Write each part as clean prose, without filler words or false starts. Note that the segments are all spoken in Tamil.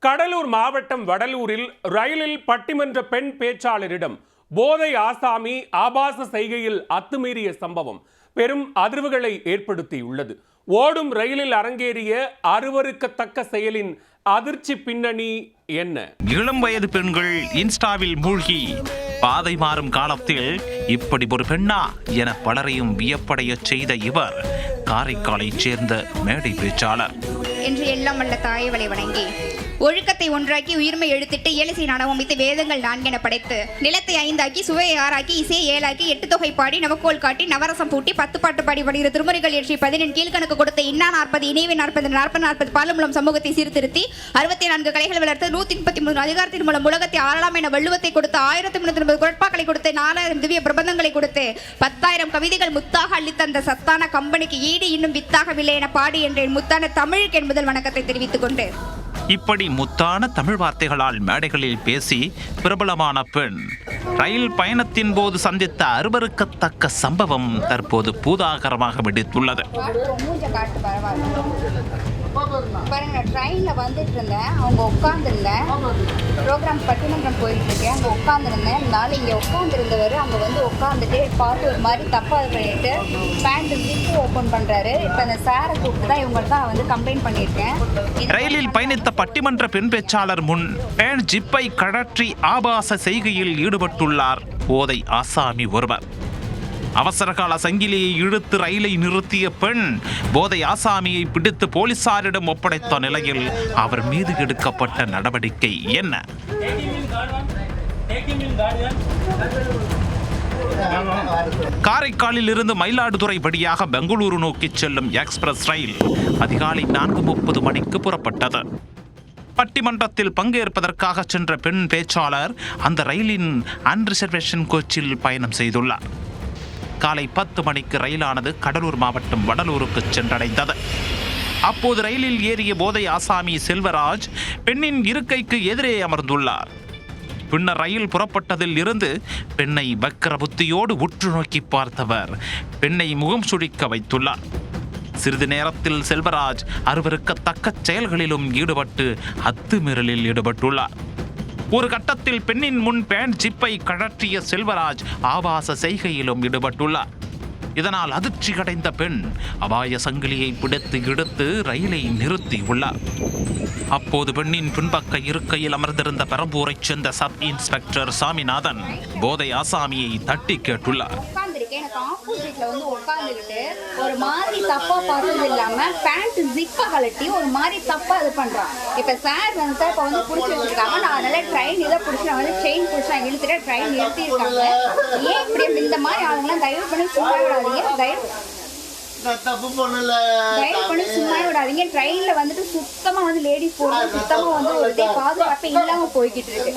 கடலூர் மாவட்டம் வடலூரில் ரயிலில் பட்டிமன்ற பெண் பேச்சாளரிடம் போதை ஆசாமி ஆபாச செய்கையில் அத்துமீறிய சம்பவம் பெரும் அதிர்வுகளை ஏற்படுத்தியுள்ளது. ஓடும் ரயிலில் அரங்கேறிய அருவருக்கத்தக்க செயலின் அதிர்ச்சி பின்னணி என்ன? இளம் வயது பெண்கள் இன்ஸ்டாவில் மூழ்கி பாதை மாறும் காலத்தில் இப்படி ஒரு பெண்ணா என பலரையும் வியப்படைய செய்த இவர் காரைக்காலைச் சேர்ந்த மேடை பேச்சாளர். என்று எல்லாம் வல்ல தாயவளை வணங்கி ஒழுக்கத்தை ஒன்றாக்கி உயிர்மை எழுத்திட்டு இயலிசை நாடகம் அமைத்து வேதங்கள் 4 என படைத்து நிலத்தை 5 ஆக்கி சுவையை 6 ஆக்கி இசையை 7 ஆக்கி 8 தொகை பாடி நவக்கோல் காட்டி நவரசம் பூட்டி 10 பாட்டு பாடி படுகிற திருமுறைகள் ஏற்றி 17 கீழ்கணக்கு கொடுத்த இன்னா 40 இணைவை 40 40 பாலுமூலம் சமூகத்தை சீர்திருத்தி 64 கலைகள் வளர்த்து 133 அதிகாரத்தின் மூலம் உலகத்தை ஆளலாம் என வள்ளுவத்தை கொடுத்து 1350 குரட்பாக்களை கொடுத்து 4000 திவ்ய பிரபந்தங்களை கொடுத்து 10,000 கவிதைகள் முத்தாக அள்ளித்தந்த சத்தான கம்பெனிக்கு ஈடு இன்னும் வித்தாகவில்லை என பாடி என்ற முத்தான தமிழுக்கு என்பதில் வணக்கத்தை தெரிவித்துக் கொண்டு இப்படி முத்தான தமிழ் வார்த்தைகளால் மேடைகளில் பேசி பிரபலமான பெண் ரயில் பயணத்தின் போது சந்தித்த அருவருக்கத்தக்க சம்பவம் தற்போது பூதாகரமாக வெடித்துள்ளது. பாருங்க, ட்ரெயினில் வந்துட்டு இருந்தேன், அவங்க உட்காந்துருந்தேன், ப்ரோக்ராம் பட்டிமன்றம் போயிட்டு இருக்கேன், அங்கே உட்காந்துருந்தேன். அதனால இங்கே உட்காந்துருந்தவர் அங்கே வந்து உட்காந்துட்டு பார்த்து ஒரு மாதிரி தப்பாக பண்ணிட்டு பேண்ட் ஜிப்பு ஓப்பன் பண்ணுறாரு. இப்போ அந்த சாரை கூப்பிட்டு தான் இவங்கள்ட்ட தான் வந்து கம்ப்ளைண்ட் பண்ணியிருக்கேன். ரயிலில் பயணித்த பட்டிமன்ற பெண் பேச்சாளர் முன் பேண்ட் ஜிப்பை கழற்றி ஆபாச செய்கையில் ஈடுபட்டுள்ளார் போதை ஆசாமி ஒருவர். அவசரகால சங்கிலியை இழுத்து ரயிலை நிறுத்திய பெண் போதை ஆசாமியை பிடித்து போலீசாரிடம் ஒப்படைத்த நிலையில் அவர் மீது எடுக்கப்பட்ட நடவடிக்கை என்ன? காரைக்காலில் இருந்து மயிலாடுதுறை வழியாக பெங்களூரு நோக்கி செல்லும் எக்ஸ்பிரஸ் ரயில் அதிகாலை 4:30 மணிக்கு புறப்பட்டது. பட்டிமன்றத்தில் பங்கேற்பதற்காக சென்ற பெண் பேச்சாளர் அந்த ரயிலின் அன்ரிசர்வேஷன் கோச்சில் பயணம் செய்துள்ளார். காலை 10 மணிக்கு ரயிலானது கடலூர் மாவட்டம் வடலூருக்கு சென்றடைந்தது. அப்போது ரயிலில் ஏறிய போதை ஆசாமி செல்வராஜ் பெண்ணின் இருக்கைக்கு எதிரே அமர்ந்துள்ளார். பின்னர் ரயில் புறப்பட்டதில் இருந்து பெண்ணை வக்கர புத்தியோடு உற்று நோக்கி பார்த்தவர் பெண்ணை முகம் சுழிக்க வைத்துள்ளார். சிறிது நேரத்தில் செல்வராஜ் அருவருக்கத்தக்க செயல்களிலும் ஈடுபட்டு அத்துமீறலில் ஈடுபட்டுள்ளார். ஒரு கட்டத்தில் பெண்ணின் முன் பேண்ட் ஜிப்பை கழற்றிய செல்வராஜ் ஆபாச செய்கையிலும் ஈடுபட்டுள்ளார். இதனால் அதிர்ச்சி அடைந்த பெண் அபாய சங்கிலியை பிடித்து இழுத்து ரயிலை நிறுத்தி உள்ளார். அப்போது பெண்ணின் பின்பக்க இருக்கையில் அமர்ந்திருந்த பெரம்பூரைச் சேர்ந்த சப் இன்ஸ்பெக்டர் சாமிநாதன் போதை ஆசாமியை தட்டி கேட்டுள்ளார். எனக்கு ஆப்போசிட்ல வந்து உட்காந்துக்கிட்டு ஒரு மாதிரி தப்பா பார்த்தது இல்லாம பேண்ட் ஜிப்பை கழட்டி ஒரு மாதிரி தப்பா இது பண்றான். இப்ப சார் வந்து இப்ப வந்து புடிச்சு வச்சிருக்காங்க. நான் அதனால ட்ரெயின் இதை புடிச்சு நான் வந்து செயின் புடிச்சு நான் இழுத்துட்டு ட்ரெயின் நிறுத்தி இருக்காங்க. ஏன் இப்படி இந்த மாதிரி ஆளுங்களாம் தயவு பண்ணி சும்மா விடாதீங்க, தயவு பண்ணி சும்மா விடாதீங்க. ட்ரெயின்ல வந்துட்டு சுத்தமா வந்து லேடிஸ் போறது சுத்தமா வந்து ஒரு பாதுகாப்பு இல்லாம போய்கிட்டு இருக்கு.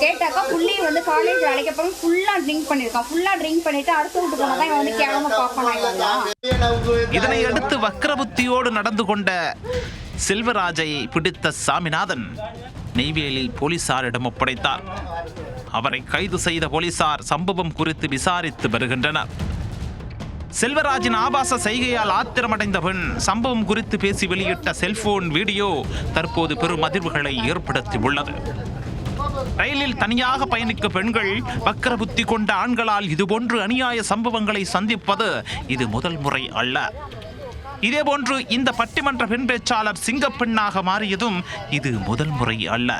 கேட்டாக்கா புள்ளைய வந்து காலேஜ் அழைக்கப்போ ஃபுல்லா ட்ரிங்க் பண்ணிருக்கான். ஃபுல்லா ட்ரிங்க் பண்ணிட்டு அடுத்த வீட்டு போனதான் இவன் வந்து கேவலமா பாப்பான். இதனை அடுத்து வக்ரபுத்தியோடு நடந்து கொண்ட செல்வராஜை பிடித்த சாமிநாதன் நெய்வேலி போலீசாரிடம் ஒப்படைத்தார். அவரை கைது செய்த போலீசார் சம்பவம் குறித்து விசாரித்து வருகின்றனர். செல்வராஜின் ஆபாச செய்கையால் ஆத்திரமடைந்த பெண் சம்பவம் குறித்து பேசி வெளியிட்ட செல்போன் வீடியோ தற்போது பெரும் அதிர்வுகளை ஏற்படுத்தி உள்ளது. ரயிலில் தனியாக பயணிக்கும் பெண்கள் வக்கரபுத்தி கொண்ட ஆண்களால் இதுபோன்று அநியாய சம்பவங்களை சந்திப்பது இது முதல் முறை அல்ல. இதேபோன்று இந்த பட்டிமன்ற பெண் பேச்சாளர் சிங்கப்பெண்ணாக மாறியதும் இது முதல் முறை அல்ல.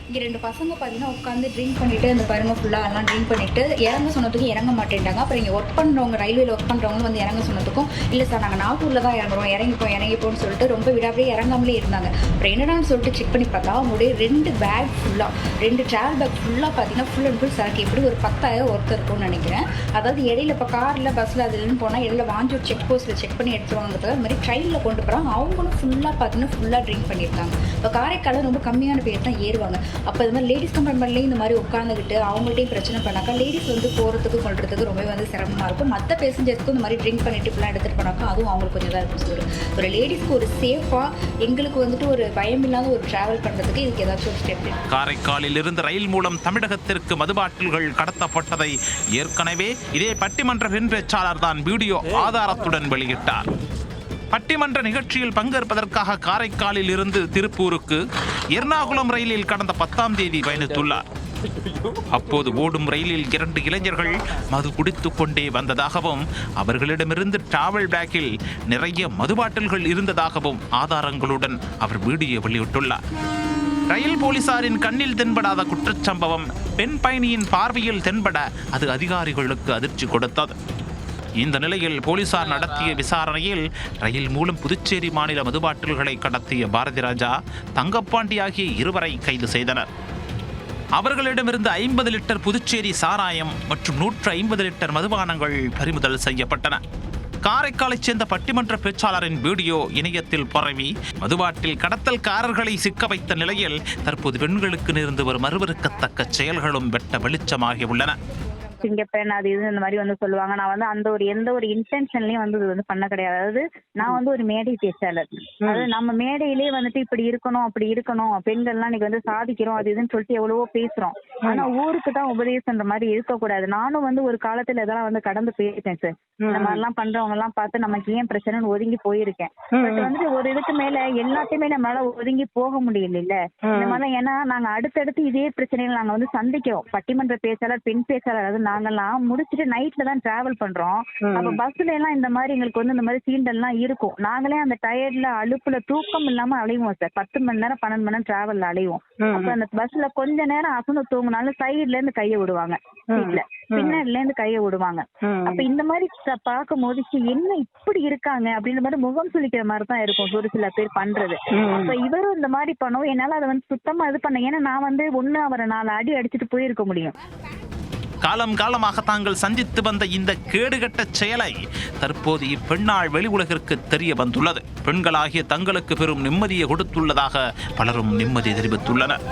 இங்கே 2 பசங்க பார்த்தீங்கன்னா உட்காந்து ட்ரிங்க் பண்ணிட்டு அந்த பாருங்க ஃபுல்லாக எல்லாம் ட்ரிங்க் பண்ணிட்டு இறங்க சொன்னதுக்கும் இறங்க மாட்டேன்ட்டாங்க. அப்புறம் இங்கே ஒர்க் பண்ணுறவங்க ரயில்வேல ஒர்க் பண்ணுறவங்க வந்து இறங்க சொன்னதுக்கும் இல்லை சார் நாங்கள் நாகூரில் தான் இறங்குறோம், இறங்கிப்போன்னு சொல்லிட்டு ரொம்ப விடாவே இறங்காமலே இருந்தாங்க. அப்புறம் என்னடான்னு சொல்லிட்டு செக் பண்ணி பார்த்தா அவங்களுடைய 2 பேக் ஃபுல்லாக 2 ட்ராவல் பேக் ஃபுல்லாக பார்த்தீங்கன்னா ஃபுல் அண்ட் ஃபுல் சரக்கு எப்படி ஒரு 10,000 ஒர்க் இருக்கும்னு நினைக்கிறேன். அதாவது இடையில இப்போ காரில் பஸ்ஸில் அதுலன்னு போனால் இடையில வாங்கி ஒரு செக் போஸ்ட்டில் செக் பண்ணி எடுத்துருவாங்கிறது அது மாதிரி ட்ரெயினில் கொண்டு போகிறாங்க. அவங்களும் ஃபுல்லாக பார்த்தீங்கன்னா ஃபுல்லாக ட்ரிங்க் பண்ணியிருக்காங்க. இப்போ காரைக்காலில் ரொம்ப கம்மியான பேர் தான் ஏறுவாங்க. அப்போ இது மாதிரி லேடிஸ் கம்பார்ட்மெண்ட்லேயும் இந்த மாதிரி உட்காந்துக்கிட்டு அவங்கள்ட்டையும் பிரச்சனை பண்ணாக்கா லேடிஸ் வந்து போகிறதுக்கு கொள்றதுக்கு ரொம்ப வந்து சிரமமாக இருக்கும். மற்ற பேசஞ்சர்ஸ்க்கும் இந்த மாதிரி ட்ரிங்க் பண்ணிட்டு இப்பெல்லாம் எடுத்துகிட்டு போனாக்கா அதுவும் அவங்களுக்கு கொஞ்சம் தான் இருக்கும். சொல்லி ஒரு லேடிஸ்க்கு ஒரு சேஃபாக எங்களுக்கு வந்துட்டு ஒரு பயம் இல்லாத ஒரு ட்ராவல் பண்ணுறதுக்கு இதுக்கு ஏதாச்சும் ஒரு ஸ்டெப். காரைக்காலில் இருந்து ரயில் மூலம் தமிழகத்திற்கு மதுபாட்டில்கள் கடத்தப்பட்டதை ஏற்கனவே இதே பட்டிமன்ற பெண் பேச்சாளர் தான் வீடியோ ஆதாரத்துடன் வெளியிட்டார். பட்டிமன்ற நிகழ்ச்சியில் பங்கேற்பதற்காக காரைக்காலில் இருந்து திருப்பூருக்கு எர்ணாகுளம் ரயிலில் கடந்த 10ஆம் தேதி பயணித்துள்ளார். அப்போது ஓடும் ரயிலில் 2 இளைஞர்கள் மது குடித்துக் கொண்டே வந்ததாகவும் அவர்களிடமிருந்து டிராவல் பேக்கில் நிறைய மது பாட்டில்கள் இருந்ததாகவும் ஆதாரங்களுடன் அவர் வீடியோ வெளியிட்டுள்ளார். ரயில் போலீசாரின் கண்ணில் தென்படாத குற்றச்சம்பவம் பெண் பயணியின் பார்வையில் தென்பட அது அதிகாரிகளுக்கு அதிர்ச்சி கொடுத்தது. இந்த நிலையில் போலீசார் நடத்திய விசாரணையில் ரயில் மூலம் புதுச்சேரி மாநில மதுபாட்டில்களை கடத்திய பாரதி ராஜா, தங்கப்பாண்டி ஆகிய இருவரை கைது செய்தனர். அவர்களிடமிருந்து 50 லிட்டர் புதுச்சேரி சாராயம் மற்றும் 150 லிட்டர் மதுபானங்கள் பறிமுதல் செய்யப்பட்டன. காரைக்காலைச் சேர்ந்த பட்டிமன்ற பேச்சாளரின் வீடியோ இணையத்தில் பரவி மதுபாட்டில் கடத்தல்காரர்களை சிக்க வைத்த நிலையில் தற்போது பெண்களுக்கு நேர்ந்து வரும் அருவருக்கத்தக்க செயல்களும் வெட்ட வெளிச்சமாகி உள்ளன. சிங்கப்பெண் அது இது இந்த மாதிரி வந்து சொல்லுவாங்க. நான் வந்து அந்த ஒரு எந்த ஒரு இன்டென்ஷன்லயும் வந்து இது வந்து பண்ண கிடையாது. அதாவது நான் வந்து ஒரு மேடை பேச்சாளர். அதாவது நம்ம மேடையிலேயே வந்துட்டு இப்படி இருக்கணும் அப்படி இருக்கணும், பெண்கள்லாம் இன்னைக்கு வந்து சாதிக்கிறோம் அது இதுன்னு சொல்லிட்டு எவ்வளவோ பேசுறோம். ஆனா ஊருக்கு தான் உபதேசம்ன்ற மாதிரி இருக்கக்கூடாது. நானும் வந்து ஒரு காலத்துல இதெல்லாம் வந்து கடந்து போயிருக்கேன் சார். இந்த மாதிரி எல்லாம் பண்றவங்க எல்லாம் பார்த்து நமக்கு ஏன் பிரச்சனைன்னு ஒதுங்கி போயிருக்கேன். பட் வந்துட்டு ஒரு இதுக்கு மேல எல்லாத்தையுமே நம்மளால ஒதுங்கி போக முடியல இல்ல இந்த மாதிரி. ஏன்னா நாங்க அடுத்தடுத்து இதே பிரச்சனைகள் நாங்க வந்து சந்திக்கிறோம். பட்டிமன்ற பேச்சாளர், பெண் பேச்சாளர், அது நாங்கெல்லாம் முடிச்சுட்டு நைட்ல தான் டிராவல் பண்றோம். அப்ப பஸ்ல எல்லாம் இந்த மாதிரி எங்களுக்கு வந்து இந்த மாதிரி சீண்டல் எல்லாம் இருக்கும். நாங்களே அந்த டயர்ட்ல அலுப்புல தூக்கம் இல்லாம அலைவோம் சார். 10 மணி நேரம் 12 மணி நேரம் டிராவல்ல அலைவோம். அப்ப அந்த பஸ்ல கொஞ்ச நேரம் அசந்து தூங்கினாலும் சைட்ல இருந்து கையை விடுவாங்க, சீட்ல பின்னாடில இருந்து கையை விடுவாங்க. அப்ப இந்த மாதிரி பார்க்கும் போது என்ன இப்படி இருக்காங்க அப்படின்ற மாதிரி முகம் சுளிக்கிற மாதிரி தான் இருக்கும் ஒரு சில பேர் பண்றது. அப்ப இவரும் இந்த மாதிரி பண்ணுவோம். என்னால அதை வந்து சுத்தமா இது பண்ண, ஏன்னா நான் வந்து ஒண்ணு அவரை 4 அடி அடிச்சுட்டு போயிருக்க முடியும். காலம் காலமாக தாங்கள் சந்தித்து வந்த இந்த கேடுகட்ட செயலை தற்போது இப்பெண்ணால் வெளி உலகிற்கு தெரிய வந்துள்ளது. பெண்களாகிய தங்களுக்கு பெரும் நிம்மதியை கொடுத்துள்ளதாக பலரும் நிம்மதி தெரிவித்துள்ளனர்.